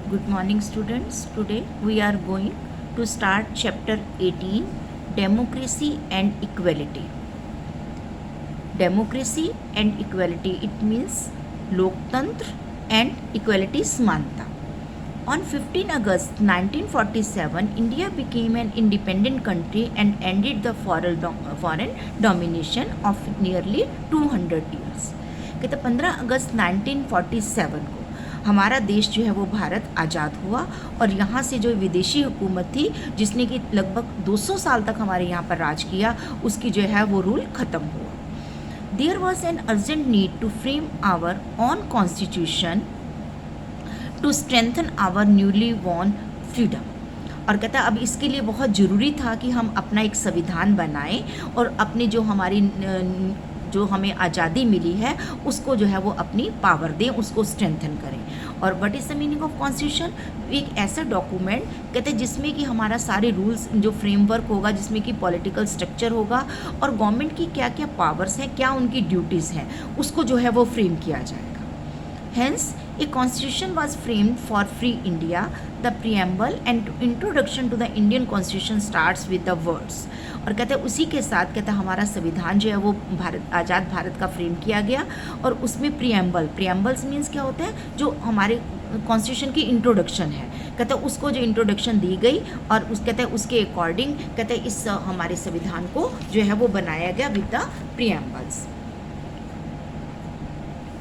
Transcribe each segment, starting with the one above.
Good morning, students. Today we are going to start chapter 18, Democracy and Equality. Democracy and equality, it means Loktantra and equality Samanta. On 15 August 1947, India became an independent country and ended the foreign domination of nearly 200 years. कहते 15 अगस्त 1947 को हमारा देश जो है वो भारत आज़ाद हुआ और यहाँ से जो विदेशी हुकूमत थी जिसने कि लगभग 200 साल तक हमारे यहाँ पर राज किया, उसकी जो है वो रूल ख़त्म हुआ. There was an urgent need to frame our own constitution to strengthen our newly won freedom. और कहता है अब इसके लिए बहुत ज़रूरी था कि हम अपना एक संविधान बनाएं और अपने जो हमें आज़ादी मिली है उसको जो है वो अपनी पावर दें, उसको स्ट्रेंथन करें. और what is the meaning of constitution? एक ऐसा डॉक्यूमेंट कहते हैं जिसमें कि हमारा सारे रूल्स, जो फ्रेमवर्क होगा, जिसमें कि पॉलिटिकल स्ट्रक्चर होगा और गवर्नमेंट की क्या क्या पावर्स हैं, क्या उनकी ड्यूटीज़ हैं, उसको जो है वो फ्रेम किया जाएगा. Hence, a constitution was framed for free India. The preamble and introduction to the Indian constitution starts with the words. और कहते हैं उसी के साथ कहते हैं हमारा संविधान जो है वो आज़ाद भारत का फ्रेम किया गया और उसमें प्रियम्बल्स मीन्स क्या होता है, जो हमारे कॉन्स्टिट्यूशन की इंट्रोडक्शन है, कहते हैं उसको जो इंट्रोडक्शन दी गई और कहते हैं उसके अकॉर्डिंग कहते हैं इस हमारे संविधान को जो है वो बनाया गया with the preambles.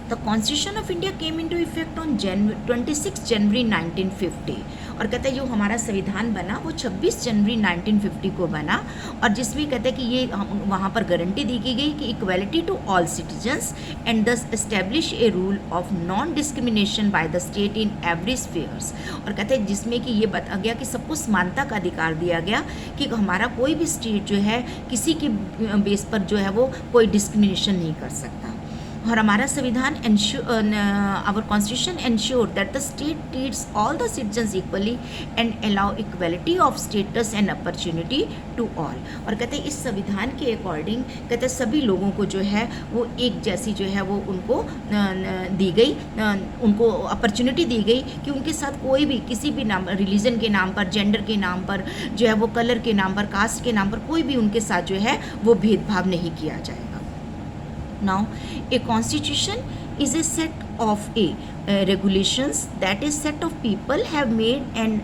The Constitution of India came into effect on 26 January 1950. और कहते हैं जो हमारा संविधान बना वो 26 जनवरी 1950 को बना और जिसमें कहते हैं कि ये वहाँ पर गारंटी दी गई कि equality to all citizens and thus establish a rule of non discrimination by the state in every spheres. और कहते हैं जिसमें कि ये बताया गया कि सबको समानता का अधिकार दिया गया कि हमारा कोई भी स्टेट जो है किसी के बेस पर जो है वो कोई डिस्क्रिमिनेशन नहीं कर सकता. और हमारा संविधान our constitution ensure that the state treats all the citizens equally and allow equality of status and opportunity to all. और कहते हैं इस संविधान के अकॉर्डिंग कहते हैं सभी लोगों को जो है वो एक जैसी जो है वो उनको दी गई, उनको अपॉर्चुनिटी दी गई कि उनके साथ कोई भी किसी भी नाम, रिलीजन के नाम पर, जेंडर के नाम पर, जो है वो कलर के नाम पर, कास्ट के नाम पर कोई भी उनके साथ जो है वो भेदभाव नहीं किया जाएगा. Now, a constitution is a set of regulations that a set of people have made and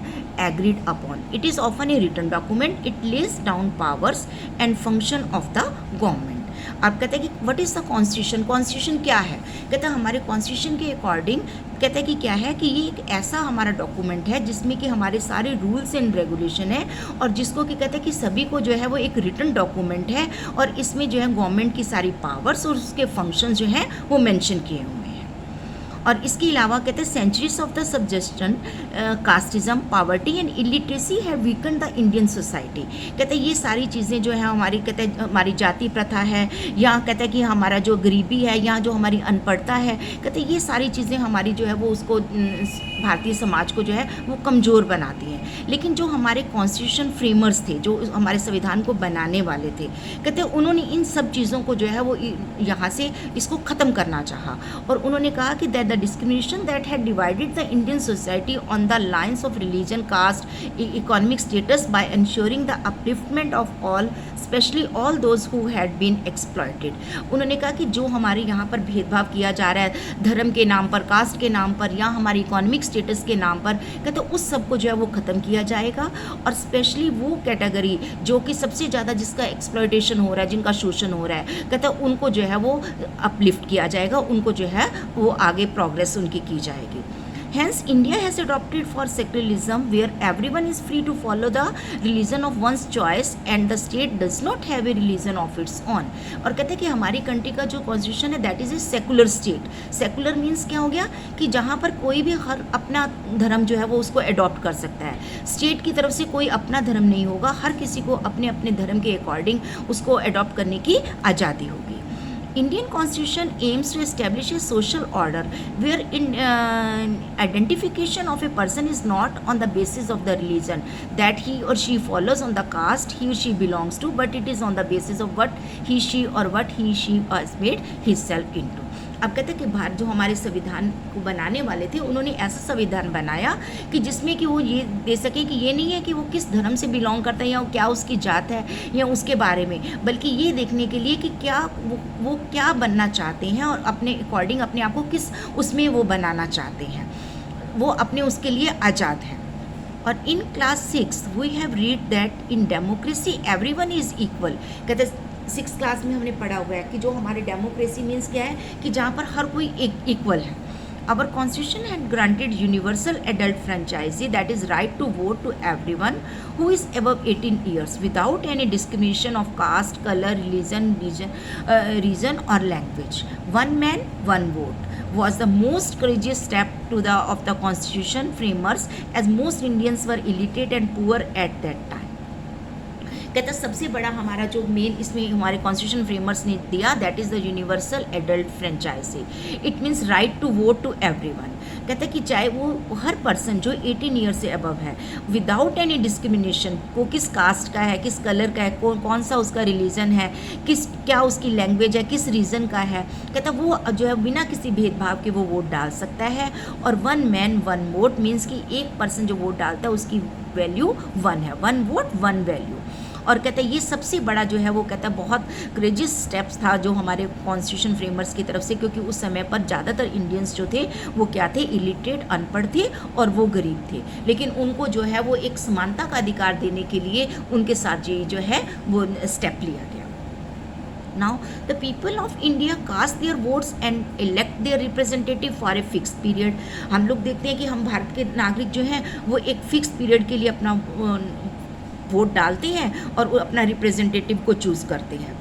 agreed upon. It is often a written document. It lays down powers and function of the government. अब कहते हैं कि what is the constitution? Constitution क्या है? कहते हैं हमारे constitution के अकॉर्डिंग कहते हैं कि क्या है कि ये एक ऐसा हमारा डॉक्यूमेंट है जिसमें कि हमारे सारे रूल्स एंड रेगुलेशन है और जिसको कि कहते हैं कि सभी को जो है वो एक रिटन डॉक्यूमेंट है और इसमें जो है गवर्नमेंट की सारी पावर्स और उसके फंक्शंस जो हैं वो मेंशन किए हुए हैं. और इसके अलावा कहते हैं centuries of the subjection, casteism, poverty and illiteracy have weaken the Indian society. कहते हैं ये सारी चीज़ें जो है हमारी कहते हैं हमारी जाति प्रथा है या कहते हैं कि हमारा जो गरीबी है या जो हमारी अनपढ़ता है, कहते हैं ये सारी चीज़ें हमारी जो है वो उसको भारतीय समाज को जो है वो कमज़ोर बनाती हैं. लेकिन जो हमारे कॉन्स्टिट्यूशन फ्रेमर्स थे, जो हमारे संविधान को बनाने वाले थे, कहते हैं उन्होंने इन सब चीज़ों को जो है वो यहाँ से इसको ख़त्म करना चाहा और उन्होंने कहा कि that the discrimination that had divided the Indian society on the lines of religion, caste, economic status by ensuring the upliftment of all, especially all those who had been exploited. उन्होंने कहा कि जो हमारे यहाँ पर भेदभाव किया जा रहा है धर्म के नाम पर, कास्ट के नाम पर या हमारी इकोनॉमिक स्टेटस के नाम पर, कहते उस सब को जो है वो ख़त्म किया जाएगा और स्पेशली वो कैटेगरी जो कि सबसे ज़्यादा जिसका एक्सप्लॉयटेशन हो रहा है, जिनका शोषण हो रहा है, कहते उनको जो है वो अपलिफ्ट किया जाएगा, उनको जो है वो आगे प्रोग्रेस उनकी की जाएगी. Hence, India has adopted for secularism where everyone is free to follow the religion of one's choice and the state does not have a religion of its own. और कहते हैं कि हमारी कंट्री का जो कॉन्स्टिट्यूशन है that is a secular state. Secular means क्या हो गया कि जहाँ पर कोई भी हर अपना धर्म जो है वो उसको अडॉप्ट कर सकता है. स्टेट की तरफ से कोई अपना धर्म नहीं होगा, हर किसी को अपने अपने धर्म के अकॉर्डिंग उसको अडॉप्ट करने की आज़ादी होगी. Indian Constitution aims to establish a social order where identification of a person is not on the basis of the religion that he or she follows, on the caste he or she belongs to, but it is on the basis of what he she has made himself into. अब कहते हैं कि भारत जो हमारे संविधान को बनाने वाले थे उन्होंने ऐसा संविधान बनाया कि जिसमें कि वो ये दे सके कि ये नहीं है कि वो किस धर्म से बिलोंग करता है या क्या उसकी जात है या उसके बारे में, बल्कि ये देखने के लिए कि क्या वो क्या बनना चाहते हैं और अपने अकॉर्डिंग अपने आप को किस उसमें वो बनाना चाहते हैं, वो अपने उसके लिए आज़ाद है। और in class 6 we have read that in democracy everyone is equal. कहते 6th क्लास में हमने पढ़ा हुआ है कि जो हमारे डेमोक्रेसी मीन्स क्या है कि जहाँ पर हर कोई इक्वल है। Our constitution had granted universal adult franchise, that is right to vote to everyone who is above 18 years without any discrimination of caste, color, region or language. One man, one vote was the most courageous step of the constitution framers, as most Indians were illiterate and poor at that time. कहता सबसे बड़ा हमारा जो main इसमें हमारे constitution framers ने दिया that is the universal adult franchise. It means right to vote to everyone. कहता है कि चाहे वो हर पर्सन जो 18 ईयर से अबव है विदाउट एनी डिस्क्रिमिनेशन, वो किस कास्ट का है, किस कलर का है, कौन सा उसका रिलीजन है, क्या उसकी लैंग्वेज है, किस रीजन का है, कहता वो जो है बिना किसी भेदभाव के वो वोट डाल सकता है। और one man one vote means कि एक पर्सन जो वोट डालता है उसकी वैल्यू 1 है, 1 वोट 1 वैल्यू। और कहता है ये सबसे बड़ा जो है वो कहता है बहुत क्रेजियस स्टेप्स था जो हमारे कॉन्स्टिट्यूशन फ्रेमर्स की तरफ से, क्योंकि उस समय पर ज़्यादातर इंडियंस जो थे वो क्या थे, इलिटरेट, अनपढ़ थे और वो गरीब थे, लेकिन उनको जो है वो एक समानता का अधिकार देने के लिए उनके साथ ये जो है वो स्टेप लिया गया। Now the people of India cast their votes and elect their representative for a fixed period। हम लोग देखते हैं कि हम भारत के नागरिक जो हैं वो एक फिक्स पीरियड के लिए अपना वोट डालते हैं और अपना रिप्रेजेंटेटिव को चूज़ करते हैं।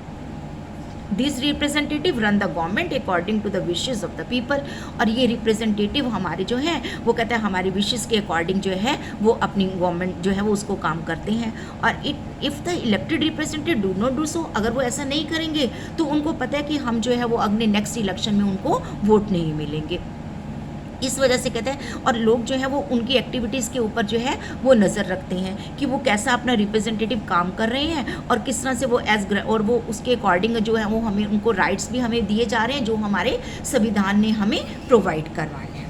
This representative run the government according to the wishes of the people. और ये रिप्रेजेंटेटिव हमारे जो हैं वो कहते हैं हमारे विशेज़ के अकॉर्डिंग जो है वो अपनी गवर्नमेंट जो है वो उसको काम करते हैं। और if the elected representative do not do so, अगर वो ऐसा नहीं करेंगे तो उनको पता है कि हम जो है वो अगले नेक्स्ट इलेक्शन में उनको वोट नहीं मिलेंगे। इस वजह से कहते हैं, और लोग जो है वो उनकी एक्टिविटीज़ के ऊपर जो है वो नज़र रखते हैं कि वो कैसा अपना रिप्रेजेंटेटिव काम कर रहे हैं और किस तरह से वो और वो उसके अकॉर्डिंग जो है वो हमें उनको राइट्स भी हमें दिए जा रहे हैं जो हमारे संविधान ने हमें प्रोवाइड करवाए हैं।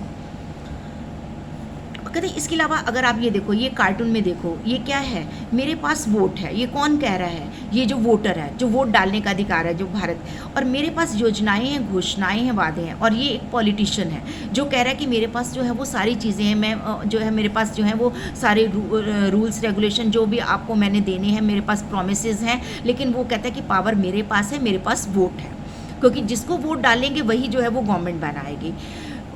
कहते हैं इसके अलावा अगर आप ये देखो, ये कार्टून में देखो, ये क्या है, मेरे पास वोट है, ये कौन कह रहा है, ये जो वोटर है, जो वोट डालने का अधिकार है जो भारत, और मेरे पास योजनाएं हैं, घोषणाएं हैं, वादे हैं। और ये एक पॉलिटिशियन है जो कह रहा है कि मेरे पास जो है वो सारी चीज़ें हैं, मैं जो है मेरे पास जो है वो सारे रूल्स रेगुलेशन जो भी आपको मैंने देने हैं, मेरे पास प्रोमिसेस हैं, लेकिन वो कहता है कि पावर मेरे पास है, मेरे पास वोट है, क्योंकि जिसको वोट डालेंगे वही जो है वो गवर्नमेंट बनाएगी।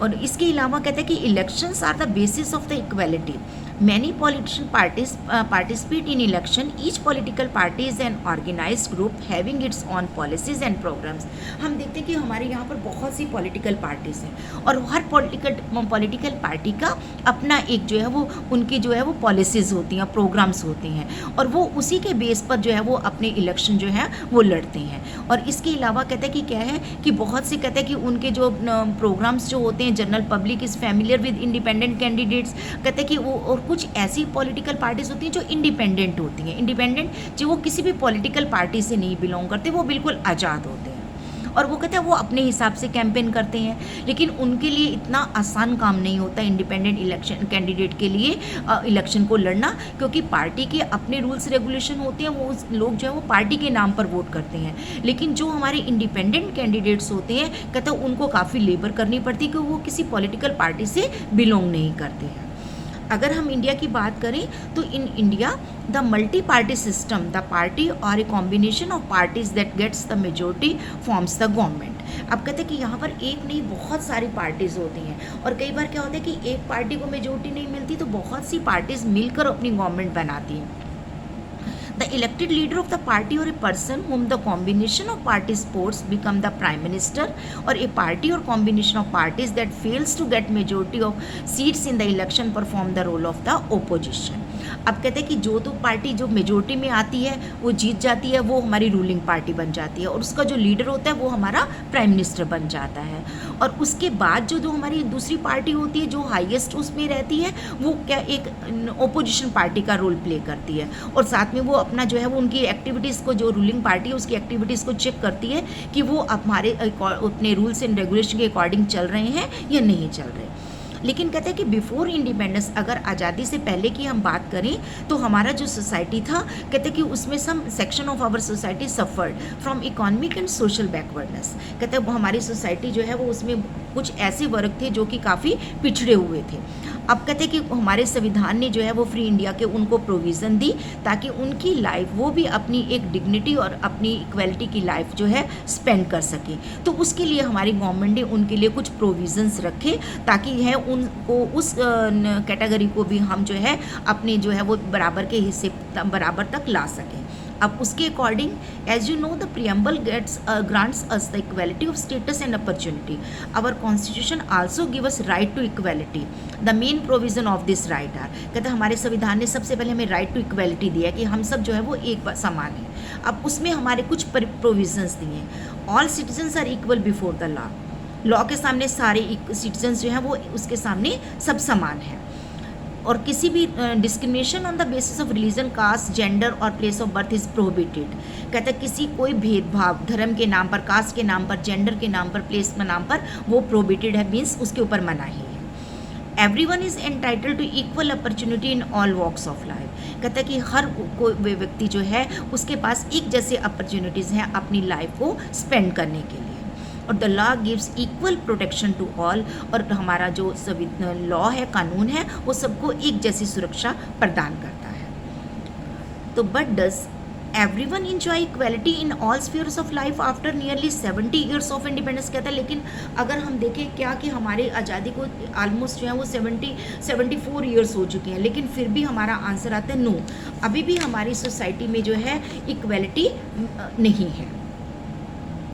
और इसके अलावा कहते हैं कि elections are the basis of the equality. Many politician parties participate in election. Each political party is an organised group having its own policies and programmes. हम देखते हैं कि हमारे यहाँ पर बहुत सी पॉलिटिकल पार्टीज़ हैं और हर पॉलिटिकल पार्टी का अपना एक जो है वो उनकी जो है वो पॉलिसीज़ होती हैं, प्रोग्राम्स होते हैं, और वो उसी के बेस पर जो है वो अपने इलेक्शन जो है वो लड़ते हैं। और इसके अलावा कहते हैं कि क्या है कि बहुत से कहते हैं कि उनके जो प्रोग्राम्स जो होते हैं, general public is familiar with independent candidates. कहते हैं कि वो और कुछ ऐसी पॉलिटिकल पार्टीज होती हैं जो इंडिपेंडेंट होती हैं। इंडिपेंडेंट जो वो किसी भी पॉलिटिकल पार्टी से नहीं बिलोंग करते, वो बिल्कुल आज़ाद होते हैं और वो कहते हैं वो अपने हिसाब से कैंपेन करते हैं, लेकिन उनके लिए इतना आसान काम नहीं होता इंडिपेंडेंट इलेक्शन कैंडिडेट के लिए इलेक्शन को लड़ना, क्योंकि पार्टी के अपने रूल्स रेगुलेशन होते हैं, वो लोग जो है वो पार्टी के नाम पर वोट करते हैं। लेकिन जो हमारे इंडिपेंडेंट कैंडिडेट्स होते हैं कहते हैं उनको काफ़ी लेबर करनी पड़ती है क्योंकि वो किसी पॉलिटिकल पार्टी से बिलोंग नहीं करते हैं। अगर हम इंडिया की बात करें तो in India the multi party system, the party or a combination of parties that gets the majority forms the government. अब कहते हैं कि यहाँ पर एक नहीं बहुत सारी पार्टीज़ होती हैं और कई बार क्या होता है कि एक पार्टी को मेजोरिटी नहीं मिलती तो बहुत सी पार्टीज़ मिलकर अपनी गवर्नमेंट बनाती हैं। The elected leader of the party or a person whom the combination of party supports become the prime minister, or a party or combination of parties that fails to get majority of seats in the election perform the role of the opposition. अब कहते हैं कि जो तो party जो majority में आती है वो जीत जाती है, वो हमारी रूलिंग पार्टी बन जाती है और उसका जो लीडर होता है वो हमारा प्राइम मिनिस्टर बन जाता है। और उसके बाद जो हमारी दूसरी पार्टी होती है जो हाईएस्ट उसमें रहती है, वो क्या एक ओपोजिशन पार्टी का रोल प्ले करती है और साथ में वो अपना जो है वो उनकी एक्टिविटीज़ को, जो रूलिंग पार्टी है उसकी एक्टिविटीज़ को चेक करती है कि वो हमारे अपने रूल्स एंड रेगुलेशन के अकॉर्डिंग चल रहे हैं या नहीं चल रहे। लेकिन कहते हैं कि बिफोर इंडिपेंडेंस, अगर आज़ादी से पहले की हम बात करें तो हमारा जो सोसाइटी था, कहते हैं कि उसमें some section of our society suffered from economic and social backwardness. कहते हैं वो हमारी सोसाइटी जो है वो उसमें कुछ ऐसे वर्ग थे जो कि काफ़ी पिछड़े हुए थे। अब कहते हैं कि हमारे संविधान ने जो है वो फ्री इंडिया के उनको प्रोविज़न दी ताकि उनकी लाइफ, वो भी अपनी एक डिग्निटी और अपनी इक्वलिटी की लाइफ जो है स्पेंड कर सकें। तो उसके लिए हमारी गवर्नमेंट ने उनके लिए कुछ प्रोविज़न्स रखे ताकि है उनको उस कैटेगरी को भी हम जो है अपने जो है वो बराबर के हिस्से बराबर तक ला सकें। अब उसके according, as you know, the preamble grants us the equality of status and opportunity. Our constitution also give us right to equality. The main provision of this right are, कहते हैं हमारे संविधान ने सबसे पहले हमें राइट टू इक्वलिटी दिया कि हम सब जो है वो एक समान हैं। अब उसमें हमारे कुछ प्रोविजंस दिए हैं। All citizens are equal before the law. Law के सामने सारे सिटीजन्स जो हैं वो उसके सामने सब समान हैं और किसी भी discrimination on the basis of religion, caste, gender और place of birth is prohibited. कहते हैं किसी कोई भेदभाव धर्म के नाम पर, कास्ट के नाम पर, जेंडर के नाम पर, प्लेस के नाम पर वो प्रोहिबिटेड है, मीन्स उसके ऊपर मनाही है। Everyone is entitled to equal opportunity in all walks of life. कहता है कि हर कोई व्यक्ति जो है उसके पास एक जैसे अपॉर्चुनिटीज़ हैं अपनी लाइफ को स्पेंड करने के लिए। और the law gives equal protection to all, और हमारा जो लॉ है, कानून है, वो सबको एक जैसी सुरक्षा प्रदान करता है। तो but does everyone enjoy equality in all spheres of life after nearly 70 years of independence. कहता है लेकिन अगर हम देखें क्या कि हमारे आज़ादी को ऑलमोस्ट जो है वो 74 ईयर्स हो चुके हैं, लेकिन फिर भी हमारा आंसर आता है नो, अभी भी हमारी सोसाइटी में जो है इक्वलिटी नहीं है।